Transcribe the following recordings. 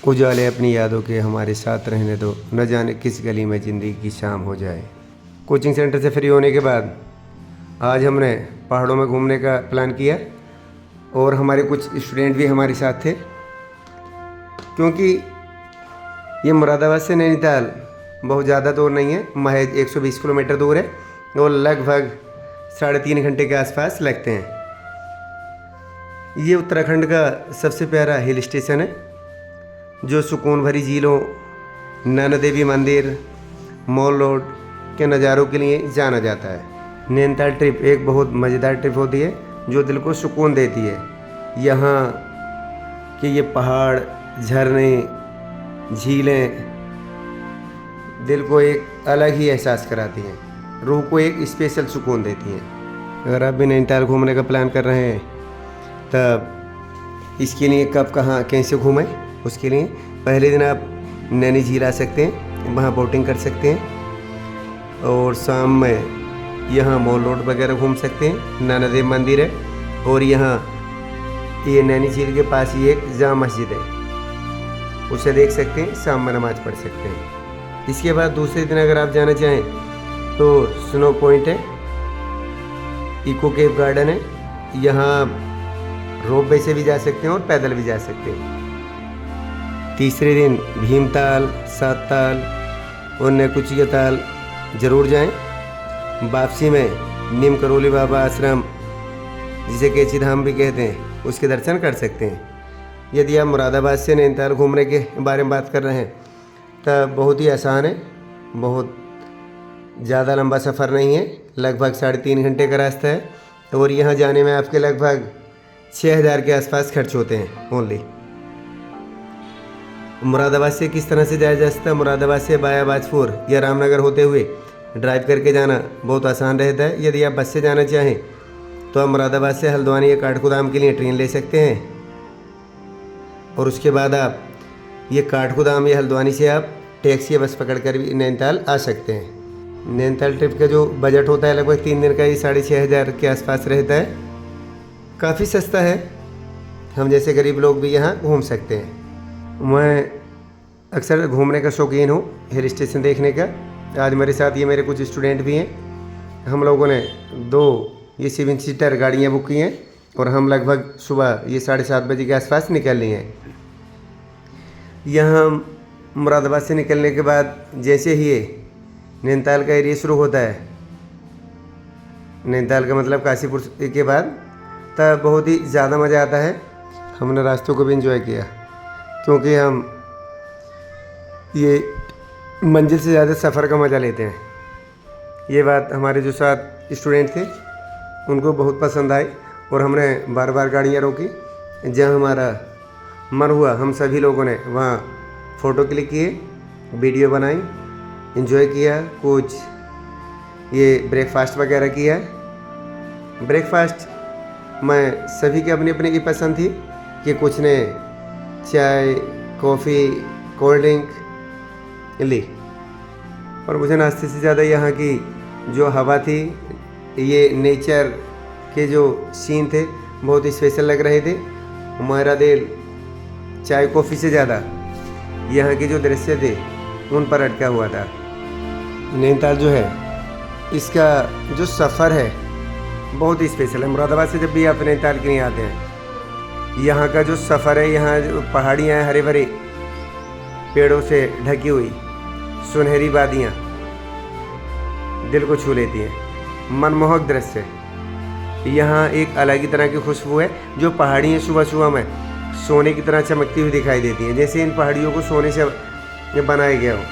उजाले अपनी यादों के हमारे साथ रहने दो, न जाने किस गली में ज़िंदगी की शाम हो जाए। कोचिंग सेंटर से फ्री होने के बाद आज हमने पहाड़ों में घूमने का प्लान किया और हमारे कुछ स्टूडेंट भी हमारे साथ थे, क्योंकि ये मुरादाबाद से नैनीताल बहुत ज़्यादा दूर नहीं है, महज 120 किलोमीटर दूर है और लगभग 3.5 घंटे के आसपास लगते हैं। ये उत्तराखंड का सबसे प्यारा हिल स्टेशन है, जो सुकून भरी झीलों, नैना देवी मंदिर, मॉल रोड के नज़ारों के लिए जाना जाता है। नैनीताल ट्रिप एक बहुत मज़ेदार ट्रिप होती है जो दिल को सुकून देती है। यहाँ के ये पहाड़, झरने, झीलें दिल को एक अलग ही एहसास कराती हैं, रूह को एक स्पेशल सुकून देती हैं। अगर आप भी नैनीताल घूमने का प्लान कर रहे हैं तब इसके लिए कब, कहाँ, कैसे घूमें, उसके लिए पहले दिन आप नैनी झील आ सकते हैं, वहाँ बोटिंग कर सकते हैं और शाम में यहाँ मॉल रोड वगैरह घूम सकते हैं। नैना देवी मंदिर है और यहाँ ये नैनी झील के पास ही एक जामा मस्जिद है, उसे देख सकते हैं, शाम में नमाज़ पढ़ सकते हैं। इसके बाद दूसरे दिन अगर आप जाना चाहें तो स्नो पॉइंट है, इको केव गार्डन है, यहाँ रोप वे से भी जा सकते हैं और पैदल भी जा सकते हैं। तीसरे दिन भीमताल, सातताल और नकुचिया ताल ज़रूर जाएं। वापसी में नीम करोली बाबा आश्रम, जिसे कैची धाम भी कहते हैं, उसके दर्शन कर सकते हैं। यदि आप मुरादाबाद से नैनीताल घूमने के बारे में बात कर रहे हैं तब बहुत ही आसान है, बहुत ज़्यादा लंबा सफ़र नहीं है, लगभग 3.5 घंटे का रास्ता है और यहाँ जाने में आपके लगभग 6,000 के आसपास खर्च होते हैं ओनली। मुरादाबाद से किस तरह से जाया जा सकता है? मुरादाबाद से बाया बाजपुर या रामनगर होते हुए ड्राइव करके जाना बहुत आसान रहता है। यदि आप बस से जाना चाहें तो आप मुरादाबाद से हल्द्वानी या काठगोदाम के लिए ट्रेन ले सकते हैं और उसके बाद आप ये काठगोदाम या हल्द्वानी से आप टैक्सी या बस पकड़ कर भी नैनीताल आ सकते हैं। नैनीताल ट्रिप का जो बजट होता है लगभग 3 दिन का, ये 6,500 के आसपास रहता है, काफ़ी सस्ता है। हम जैसे गरीब लोग भी यहाँ घूम सकते हैं। मैं अक्सर घूमने का शौकीन हूँ, हिल स्टेशन देखने का। आज मेरे साथ ये मेरे कुछ स्टूडेंट भी हैं। हम लोगों ने 2 ये 7 सीटर गाड़ियाँ बुक की हैं और हम लगभग सुबह ये 7:30 बजे के आसपास निकल लिए हैं। यहाँ मुरादाबाद से निकलने के बाद जैसे ही ये नैनीताल का एरिया शुरू होता है, नैनीताल का मतलब काशीपुर के बाद, तब बहुत ही ज़्यादा मज़ा आता है। हमने रास्तों को भी एंजॉय किया, क्योंकि हम ये मंजिल से ज़्यादा सफ़र का मज़ा लेते हैं। ये बात हमारे जो साथ स्टूडेंट थे उनको बहुत पसंद आई और हमने बार बार गाड़ियाँ रोकी। जहाँ हमारा मन हुआ हम सभी लोगों ने वहाँ फ़ोटो क्लिक किए, वीडियो बनाई, एंजॉय किया, कुछ ये ब्रेकफास्ट वगैरह किया। ब्रेकफास्ट मैं सभी की अपनी अपनी की पसंद थी कि कुछ ने चाय, कॉफ़ी, कोल्ड ड्रिंक ली और मुझे नाश्ते से ज़्यादा यहाँ की जो हवा थी, ये नेचर के जो सीन थे बहुत स्पेशल लग रहे थे। हमारा दिल चाय कॉफ़ी से ज़्यादा यहाँ के जो दृश्य थे उन पर अटका हुआ था। नैनीताल जो है, इसका जो सफ़र है बहुत ही स्पेशल है। मुरादाबाद से जब भी आप नैनीताल के लिए आते हैं, यहाँ का जो सफ़र है, यहाँ जो पहाड़ियाँ हैं, हरे भरे पेड़ों से ढकी हुई सुनहरी वादियाँ दिल को छू लेती हैं, मनमोहक दृश्य। यहाँ एक अलग ही तरह की खुशबू है। जो पहाड़ियाँ सुबह सुबह में सोने की तरह चमकती हुई दिखाई देती हैं, जैसे इन पहाड़ियों को सोने से बनाया गया हो।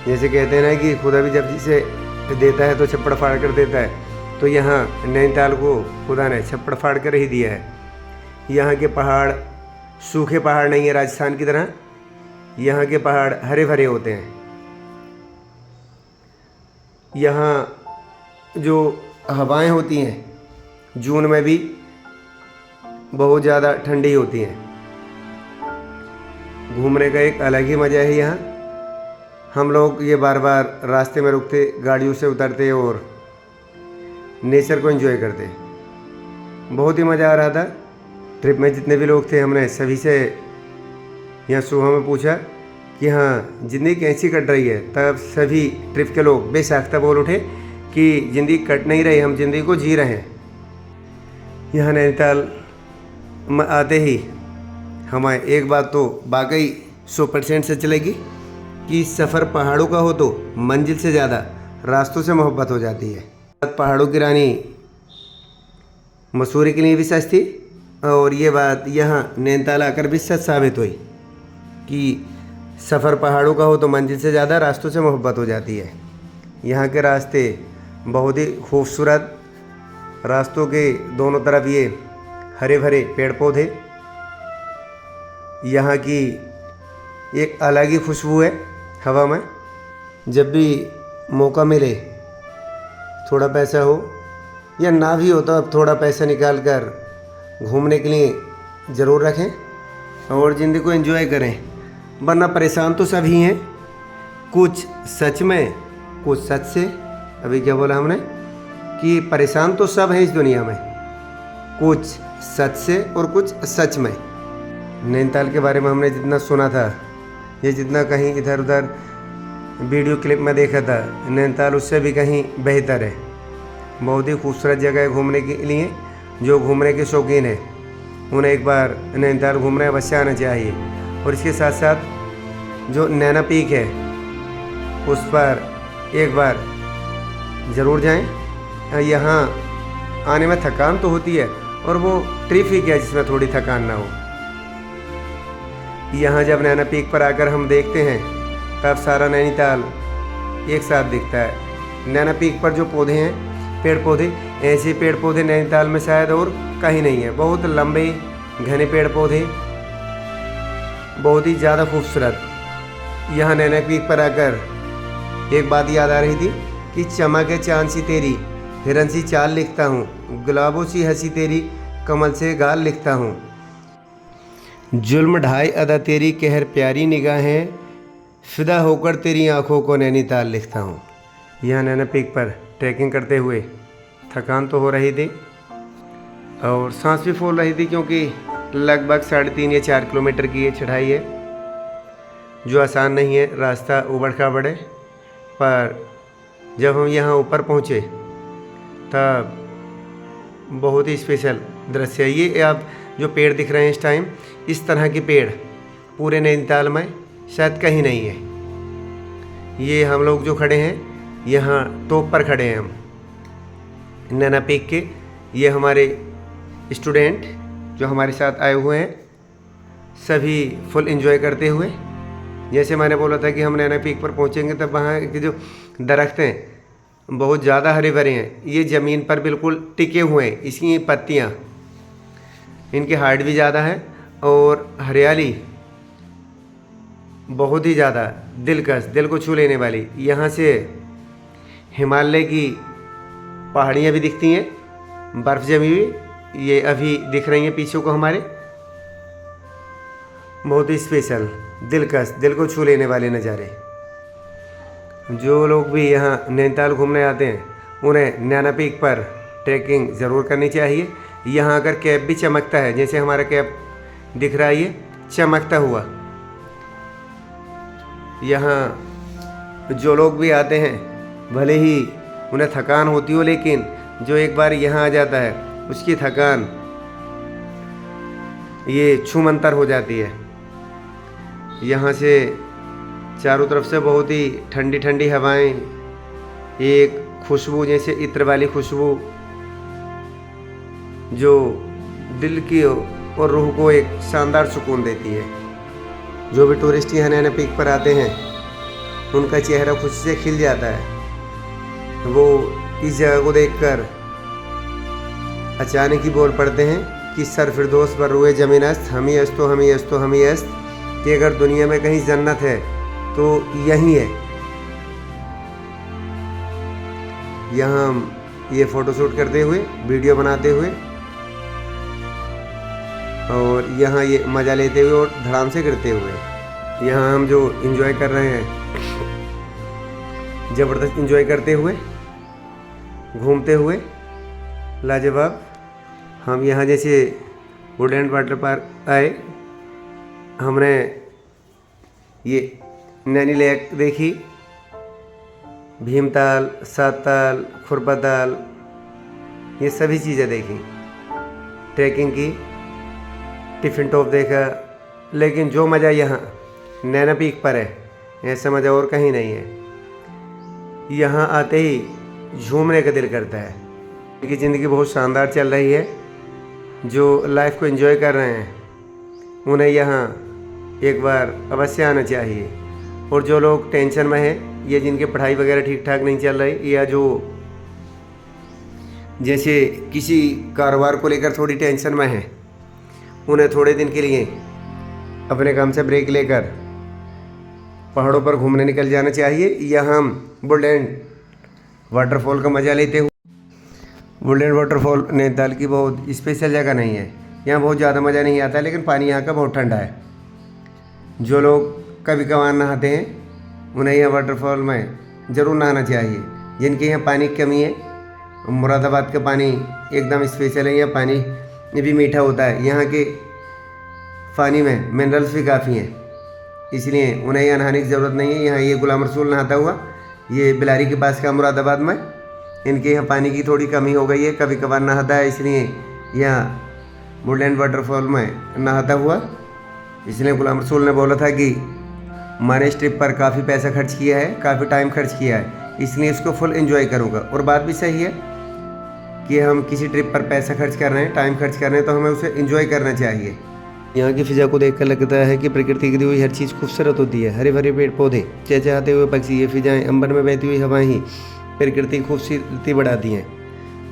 जैसे कहते हैं ना कि खुदा भी जब जिसे देता है तो छप्पड़ फाड़ कर देता है, तो यहाँ नैनीताल को खुदा ने छप्पड़ फाड़ कर ही दिया है। यहाँ के पहाड़ सूखे पहाड़ नहीं है राजस्थान की तरह, यहाँ के पहाड़ हरे भरे होते हैं। यहाँ जो हवाएं होती हैं जून में भी बहुत ज़्यादा ठंडी होती हैं। घूमने का एक अलग ही मज़ा है यहाँ। हम लोग ये बार बार रास्ते में रुकते, गाड़ियों से उतरते और नेचर को एंजॉय करते। बहुत ही मज़ा आ रहा था। ट्रिप में जितने भी लोग थे हमने सभी से यहाँ सुबह में पूछा कि हाँ ज़िंदगी कैसी कट रही है, तब सभी ट्रिप के लोग बेसाख्ता बोल उठे कि ज़िंदगी कट नहीं रही, हम ज़िंदगी को जी रहे हैं। यहाँ नैनीताल में आते ही हमें एक बात तो वाकई 100% से चलेगी कि सफ़र पहाड़ों का हो तो मंजिल से ज़्यादा रास्तों से मोहब्बत हो जाती है। पहाड़ों की रानी मसूरी के लिए भी सच थी, और ये बात यहाँ नैनीताल आकर भी सच साबित हुई कि सफ़र पहाड़ों का हो तो मंजिल से ज़्यादा रास्तों से मोहब्बत हो जाती है। यहाँ के रास्ते बहुत ही खूबसूरत, रास्तों के दोनों तरफ ये हरे भरे पेड़ पौधे, यहाँ की एक अलग ही खुशबू है हवा में। जब भी मौका मिले, थोड़ा पैसा हो या ना भी हो तो अब थोड़ा पैसा निकाल कर घूमने के लिए ज़रूर रखें और ज़िंदगी को एंजॉय करें, वरना परेशान तो सभी हैं, कुछ सच में कुछ सच से। अभी क्या बोला हमने कि परेशान तो सब हैं इस दुनिया में, कुछ सच से और कुछ सच में। नैनीताल के बारे में हमने जितना सुना था, ये जितना कहीं इधर उधर वीडियो क्लिप में देखा था, नैनीताल उससे भी कहीं बेहतर है। बहुत ही खूबसूरत जगह है घूमने के लिए। जो घूमने के शौकीन हैं उन्हें एक बार नैनीताल घूमने अवश्य आना चाहिए। और इसके साथ साथ जो नैना पीक है उस पर एक बार ज़रूर जाएं। यहाँ आने में थकान तो होती है, और वो ट्रिप ही क्या जिसमें थोड़ी थकान ना हो। यहाँ जब नैना पीक पर आकर हम देखते हैं तब सारा नैनीताल एक साथ दिखता है। नैना पीक पर जो पौधे हैं, पेड़ पौधे, ऐसे पेड़ पौधे नैनीताल में शायद और कहीं नहीं है। बहुत लंबे घने पेड़ पौधे, बहुत ही ज़्यादा खूबसूरत। यहाँ नैना पीक पर आकर एक बात याद आ रही थी कि चमके चांद सी तेरी, हिरन सी चाल लिखता हूँ, गुलाबों सी हंसी तेरी, कमल से गाल लिखता हूँ, जुल्म ढाई अदा तेरी, कहर प्यारी निगाहें, फिदा होकर तेरी आँखों को नैनीताल लिखता हूँ। यहाँ नैना पीक पर ट्रैकिंग करते हुए थकान तो हो रही थी और सांस भी फूल रही थी, क्योंकि लगभग 3.5 या 4 किलोमीटर की ये चढ़ाई है, जो आसान नहीं है। रास्ता उबड़ खाबड़ है, पर जब हम यहाँ ऊपर पहुँचे तब बहुत ही स्पेशल दृश्य है। ये आप जो पेड़ दिख रहे हैं इस टाइम, इस तरह के पेड़ पूरे नैनीताल में शायद कहीं नहीं है। ये हम लोग जो खड़े हैं यहाँ टॉप पर खड़े हैं हम नैना पीक के। ये हमारे स्टूडेंट जो हमारे साथ आए हुए हैं, सभी फुल एंजॉय करते हुए। जैसे मैंने बोला था कि हम नैना पीक पर पहुँचेंगे तब वहाँ के जो दरख्त हैं बहुत ज़्यादा हरे भरे हैं। ये ज़मीन पर बिल्कुल टिके हुए हैं, इसकी पत्तियाँ, इनकी हाइट भी ज़्यादा है और हरियाली बहुत ही ज़्यादा दिलकश, दिल को छू लेने वाली। यहाँ से हिमालय की पहाड़ियाँ भी दिखती हैं, बर्फ़ जमी हुई, ये अभी दिख रही हैं पीछे को हमारे। बहुत ही स्पेशल, दिलकश, दिल को छू लेने वाले नज़ारे। जो लोग भी यहाँ नैनीताल घूमने आते हैं उन्हें नैना पीक पर ट्रैकिंग ज़रूर करनी चाहिए। यहाँ अगर कैप भी चमकता है, जैसे हमारा कैप दिख रहा है ये चमकता हुआ। यहाँ जो लोग भी आते हैं भले ही उन्हें थकान होती हो, लेकिन जो एक बार यहाँ आ जाता है उसकी थकान ये छूमंतर हो जाती है। यहाँ से चारों तरफ से बहुत ही ठंडी ठंडी हवाएं, एक खुशबू जैसे इत्र वाली खुशबू जो दिल की और रूह को एक शानदार सुकून देती है। जो भी टूरिस्ट यहाँ नैना पीक पर आते हैं उनका चेहरा खुशी से खिल जाता है। वो इस जगह को देखकर अचानक ही बोल पड़ते हैं कि सर फिरदौस पर रुए जमीन अस्त, हम ही अस्तो हम ही अस्तो हम ही अस्त, कि अगर दुनिया में कहीं जन्नत है तो यहीं है। यहाँ हम ये फ़ोटोशूट करते हुए, वीडियो बनाते हुए और यहाँ ये मज़ा लेते हुए और धड़ाम से गिरते हुए यहाँ हम जो एंजॉय कर रहे हैं, ज़बरदस्त एंजॉय करते हुए, घूमते हुए, लाजवाब। हम यहाँ जैसे वुडलैंड वाटर पार्क आए, हमने ये नैनी लेक देखी, भीमताल, सातताल, खुरपाताल, ये सभी चीज़ें देखी। ट्रैकिंग की, टिफ़िन टॉप देखा। लेकिन जो मज़ा यहाँ नैना पीक पर है, ऐसा मज़ा और कहीं नहीं है। यहाँ आते ही झूमने का दिल करता है, क्योंकि ज़िंदगी बहुत शानदार चल रही है। जो लाइफ को एंजॉय कर रहे हैं उन्हें यहाँ एक बार अवश्य आना चाहिए। और जो लोग टेंशन में हैं, या जिनकी पढ़ाई वगैरह ठीक ठाक नहीं चल रही, या जो जैसे किसी कारोबार को लेकर थोड़ी टेंशन में है, उन्हें थोड़े दिन के लिए अपने काम से ब्रेक लेकर पहाड़ों पर घूमने निकल जाना चाहिए। यहाँ हम बुलडेन वाटरफॉल का मज़ा लेते हुए, बुलडेन वाटरफॉल नैनीताल की बहुत स्पेशल जगह नहीं है, यहाँ बहुत ज़्यादा मज़ा नहीं आता, लेकिन पानी यहाँ का बहुत ठंडा है। जो लोग कभी कभार नहाते हैं उन्हें यहाँ वाटरफॉल में ज़रूर नहाना चाहिए। जिनके यहाँ पानी की कमी है, मुरादाबाद का पानी एकदम स्पेशल है, यहाँ पानी भी मीठा होता है। यहाँ के पानी में मिनरल्स भी काफ़ी हैं, इसलिए उन्हें यहाँ नहाने की ज़रूरत नहीं है। यहाँ ये गुलाम रसूल नहाता हुआ, ये बिलारी के पास का मुरादाबाद में, इनके यहाँ पानी की थोड़ी कमी हो गई है, कभी कभार नहाता है, इसलिए यहाँ बुलडेन वाटरफॉल में नहाता हुआ। इसलिए गुलाम रसूल ने बोला था कि मैंने इस ट्रिप पर काफ़ी पैसा खर्च किया है, काफ़ी टाइम खर्च किया है, इसलिए इसको फुल एंजॉय करूँगा। और बात भी सही है कि हम किसी ट्रिप पर पैसा खर्च कर रहे हैं, टाइम खर्च कर रहे हैं, तो हमें उसे एंजॉय करना चाहिए। यहाँ की फिजा को देखकर लगता है कि प्रकृति की दी हुई हर चीज़ खूबसूरत होती है। हरे भरे पेड़ पौधे, चहचहाते हुए पक्षी, ये फिजाएँ, अंबर में बहती हुई हवाएं ही प्रकृति की खूबसूरती बढ़ाती हैं।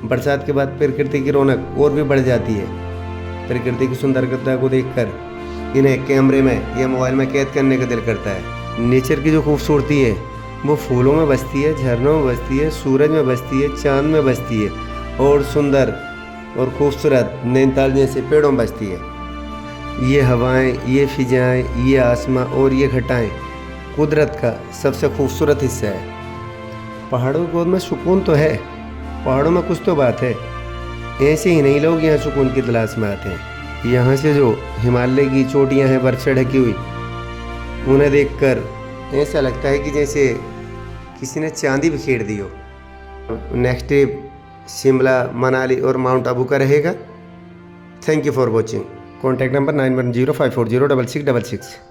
बरसात के बाद प्रकृति की रौनक और भी बढ़ जाती है। प्रकृति की सुंदरता को देखकर इन्हें कैमरे में या मोबाइल में कैद करने का दिल करता है। नेचर की जो खूबसूरती है वो फूलों में बसती है, झरनों में बसती है, सूरज में बसती है, चांद में बसती है, और सुंदर और खूबसूरत नैनीताल जैसे पेड़ों में बसती है। ये हवाएं, ये फिजाएं, ये आसमां और ये घटाएं कुदरत का सबसे खूबसूरत हिस्सा है। पहाड़ों की गोद में सुकून तो है, पहाड़ों में कुछ तो बात है। ऐसे ही नहीं लोग यहाँ सुकून की तलाश में आते हैं। यहाँ से जो हिमालय की चोटियाँ हैं बर्फ से ढकी हुई, उन्हें देखकर ऐसा लगता है कि जैसे किसी ने चांदी बिखेर दी हो। नेक्स्ट ट्रिप शिमला, मनाली और माउंट आबू का रहेगा। Thank you for watching. Contact number 9105406666।